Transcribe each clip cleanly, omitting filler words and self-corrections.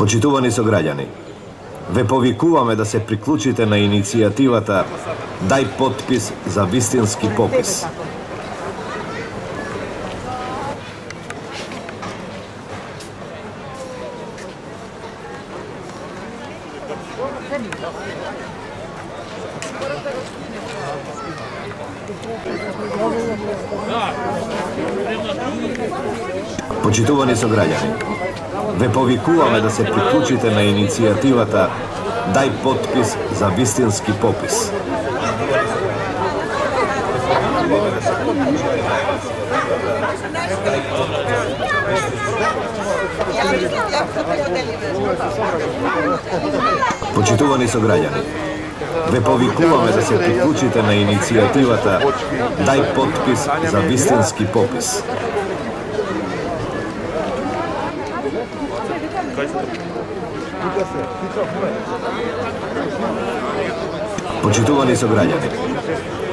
Почитувани сограѓани, ве повикуваме да се приклучите на иницијативата Дај потпис за вистински попис. Почитувани сограѓани, ве повикуваме да се приклучите на иницијативата Дај потпис за вистински попис. Почитувани сограѓани, ве повикуваме да се приклучите на иницијативата Дај потпис за вистински попис. Почитувани сограѓани,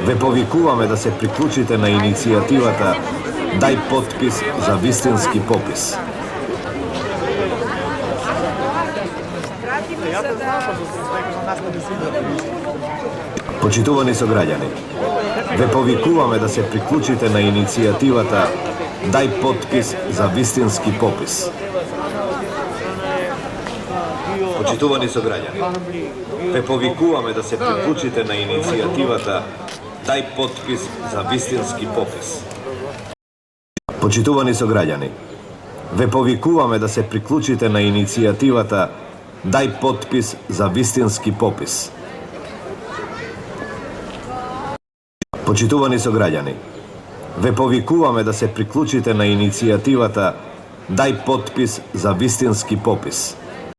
ве повикуваме да се приклучите на иницијативата Дај потпис за вистински попис. Почитувани сограѓани, ве повикуваме да се приклучите на иницијативата Дај потпис за вистински попис. Почитувани сограѓани, ве повикуваме да се приклучите на иницијативата Дај потпис за вистински попис. Почитувани сограѓани, ве повикуваме да се приклучите на иницијативата Дај потпис за вистински попис. Почитувани сограѓани, ве повикуваме да се приклучите на иницијативата Дај потпис за вистински попис.